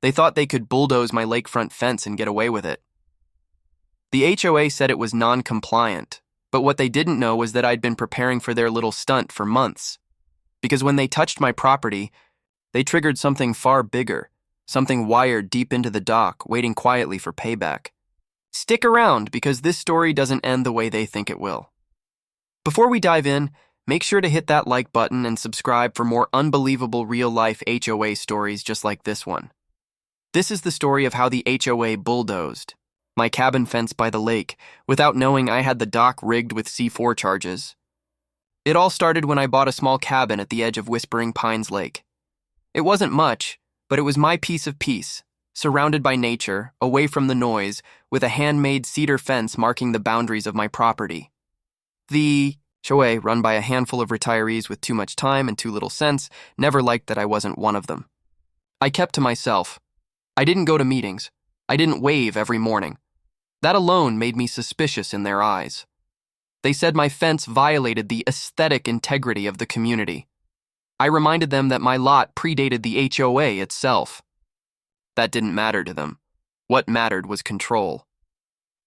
They thought they could bulldoze my lakefront fence and get away with it. The HOA said it was non-compliant, but what they didn't know was that I'd been preparing for their little stunt for months. Because when they touched my property, they triggered something far bigger, something wired deep into the dock, waiting quietly for payback. Stick around, because this story doesn't end the way they think it will. Before we dive in, make sure to hit that like button and subscribe for more unbelievable real-life HOA stories just like this one. This is the story of how the HOA bulldozed my cabin fence by the lake without knowing I had the dock rigged with C4 charges. It all started when I bought a small cabin at the edge of Whispering Pines Lake. It wasn't much, but it was my piece of peace, surrounded by nature, away from the noise, with a handmade cedar fence marking the boundaries of my property. The HOA, run by a handful of retirees with too much time and too little sense, never liked that I wasn't one of them. I kept to myself. I didn't go to meetings. I didn't wave every morning. That alone made me suspicious in their eyes. They said my fence violated the aesthetic integrity of the community. I reminded them that my lot predated the HOA itself. That didn't matter to them. What mattered was control.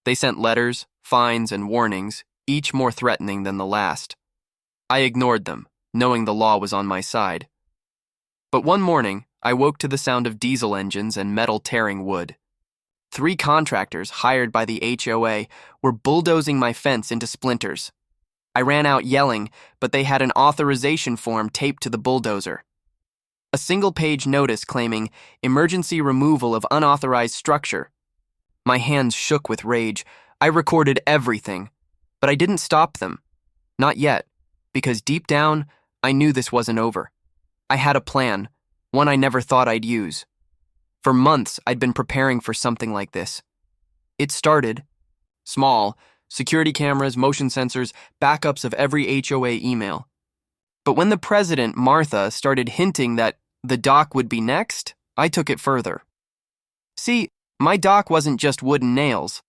They sent letters, fines, and warnings, each more threatening than the last. I ignored them, knowing the law was on my side. But one morning, I woke to the sound of diesel engines and metal tearing wood. 3 contractors hired by the HOA were bulldozing my fence into splinters. I ran out yelling, but they had an authorization form taped to the bulldozer. A single-page notice claiming emergency removal of unauthorized structure. My hands shook with rage. I recorded everything, but I didn't stop them. Not yet, because deep down, I knew this wasn't over. I had a plan, one I never thought I'd use. For months, I'd been preparing for something like this. It started small: security cameras, motion sensors, backups of every HOA email. But when the president, Martha, started hinting that the dock would be next, I took it further. See, my dock wasn't just wooden nails.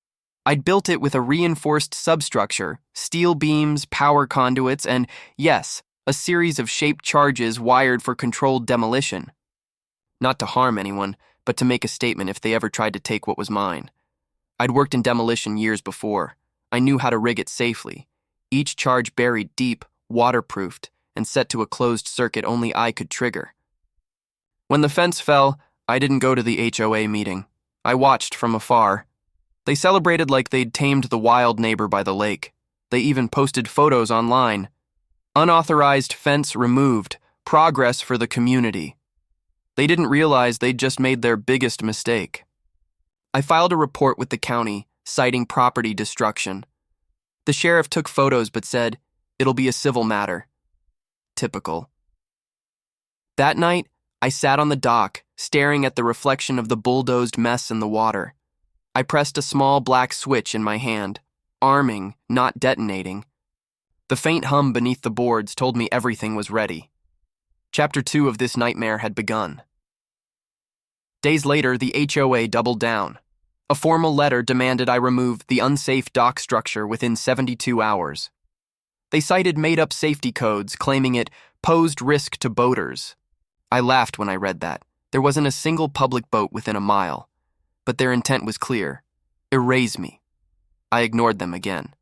I'd built it with a reinforced substructure, steel beams, power conduits, and, yes, a series of shaped charges wired for controlled demolition. Not to harm anyone, but to make a statement if they ever tried to take what was mine. I'd worked in demolition years before. I knew how to rig it safely. Each charge buried deep, waterproofed, and set to a closed circuit only I could trigger. When the fence fell, I didn't go to the HOA meeting. I watched from afar. They celebrated like they'd tamed the wild neighbor by the lake. They even posted photos online. Unauthorized fence removed. Progress for the community. They didn't realize they'd just made their biggest mistake. I filed a report with the county, citing property destruction. The sheriff took photos but said, "It'll be a civil matter." Typical. That night, I sat on the dock, staring at the reflection of the bulldozed mess in the water. I pressed a small black switch in my hand, arming, not detonating. The faint hum beneath the boards told me everything was ready. Chapter 2 of this nightmare had begun. Days later, the HOA doubled down. A formal letter demanded I remove the unsafe dock structure within 72 hours. They cited made-up safety codes, claiming it posed risk to boaters. I laughed when I read that. There wasn't a single public boat within a mile. But their intent was clear: erase me. I ignored them again.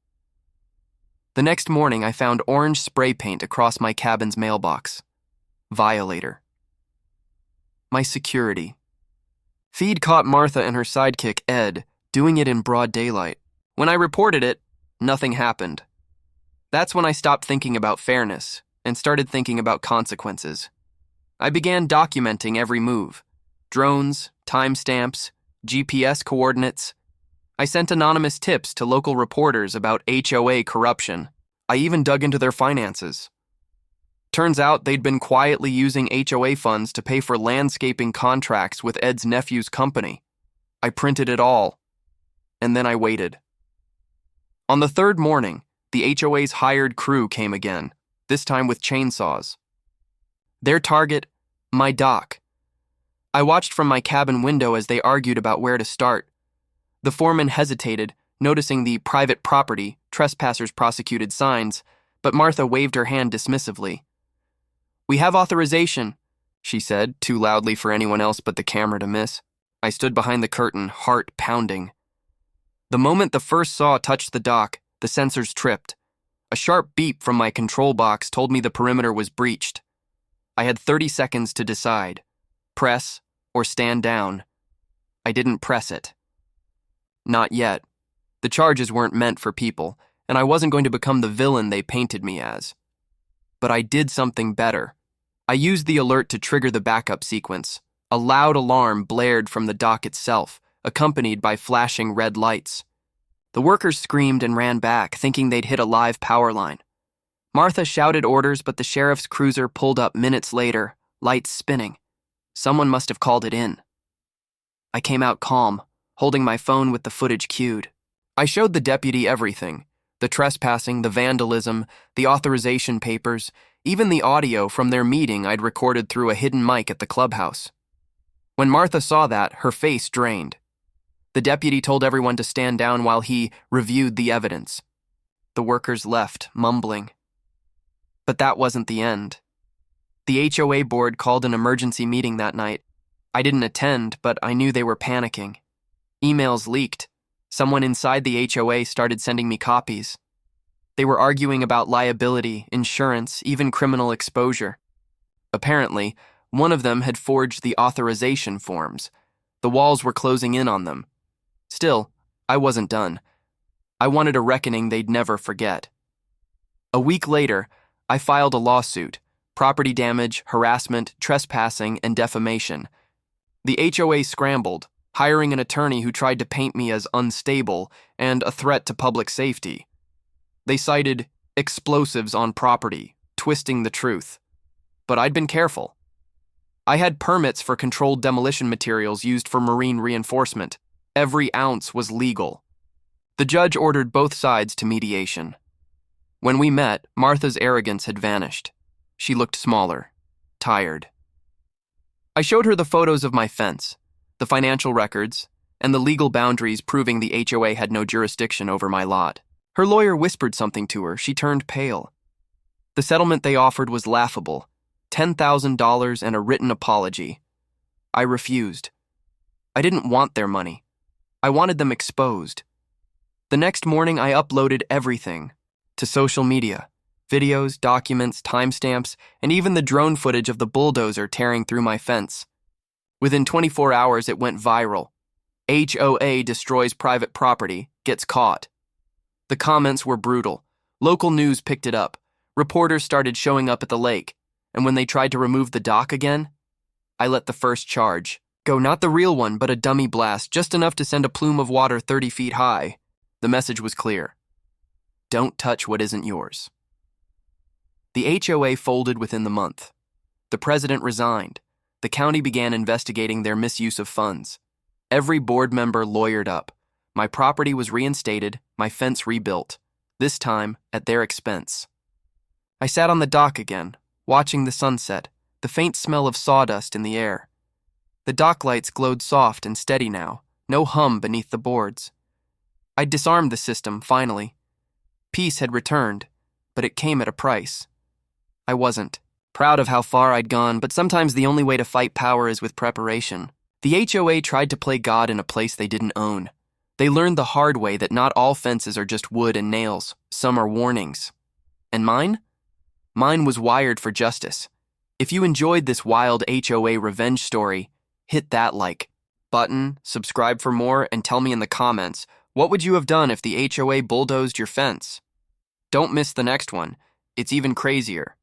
The next morning, I found orange spray paint across my cabin's mailbox. Violator. My security. Feed caught Martha and her sidekick, Ed, doing it in broad daylight. When I reported it, nothing happened. That's when I stopped thinking about fairness and started thinking about consequences. I began documenting every move. Drones, timestamps, GPS coordinates. I sent anonymous tips to local reporters about HOA corruption. I even dug into their finances. Turns out they'd been quietly using HOA funds to pay for landscaping contracts with Ed's nephew's company. I printed it all. And then I waited. On the 3rd morning, the HOA's hired crew came again, this time with chainsaws. Their target, my dock. I watched from my cabin window as they argued about where to start. The foreman hesitated, noticing the private property, trespassers prosecuted signs, but Martha waved her hand dismissively. "We have authorization," she said, too loudly for anyone else but the camera to miss. I stood behind the curtain, heart pounding. The moment the first saw touched the dock, the sensors tripped. A sharp beep from my control box told me the perimeter was breached. I had 30 seconds to decide. Press or stand down. I didn't press it. Not yet. The charges weren't meant for people, and I wasn't going to become the villain they painted me as. But I did something better. I used the alert to trigger the backup sequence. A loud alarm blared from the dock itself, accompanied by flashing red lights. The workers screamed and ran back, thinking they'd hit a live power line. Martha shouted orders, but the sheriff's cruiser pulled up minutes later, lights spinning. Someone must have called it in. I came out calm, holding my phone with the footage queued. I showed the deputy everything: the trespassing, the vandalism, the authorization papers, even the audio from their meeting I'd recorded through a hidden mic at the clubhouse. When Martha saw that, her face drained. The deputy told everyone to stand down while he reviewed the evidence. The workers left, mumbling. But that wasn't the end. The HOA board called an emergency meeting that night. I didn't attend, but I knew they were panicking. Emails leaked. Someone inside the HOA started sending me copies. They were arguing about liability, insurance, even criminal exposure. Apparently, one of them had forged the authorization forms. The walls were closing in on them. Still, I wasn't done. I wanted a reckoning they'd never forget. A week later, I filed a lawsuit: property damage, harassment, trespassing, and defamation. The HOA scrambled, hiring an attorney who tried to paint me as unstable and a threat to public safety. They cited explosives on property, twisting the truth. But I'd been careful. I had permits for controlled demolition materials used for marine reinforcement. Every ounce was legal. The judge ordered both sides to mediation. When we met, Martha's arrogance had vanished. She looked smaller, tired. I showed her the photos of my fence, the financial records, and the legal boundaries proving the HOA had no jurisdiction over my lot. Her lawyer whispered something to her. She turned pale. The settlement they offered was laughable: $10,000 and a written apology. I refused. I didn't want their money. I wanted them exposed. The next morning, I uploaded everything to social media: videos, documents, timestamps, and even the drone footage of the bulldozer tearing through my fence. Within 24 hours, it went viral. HOA destroys private property, gets caught. The comments were brutal. Local news picked it up. Reporters started showing up at the lake, and when they tried to remove the dock again, I let the first charge go, not the real one, but a dummy blast, just enough to send a plume of water 30 feet high. The message was clear: don't touch what isn't yours. The HOA folded within the month. The president resigned. The county began investigating their misuse of funds. Every board member lawyered up. My property was reinstated, my fence rebuilt, this time at their expense. I sat on the dock again, watching the sunset, the faint smell of sawdust in the air. The dock lights glowed soft and steady now, no hum beneath the boards. I'd disarmed the system, finally. Peace had returned, but it came at a price. I wasn't proud of how far I'd gone, but sometimes the only way to fight power is with preparation. The HOA tried to play God in a place they didn't own. They learned the hard way that not all fences are just wood and nails. Some are warnings. And mine? Mine was wired for justice. If you enjoyed this wild HOA revenge story, hit that like button, subscribe for more, and tell me in the comments, what would you have done if the HOA bulldozed your fence? Don't miss the next one. It's even crazier.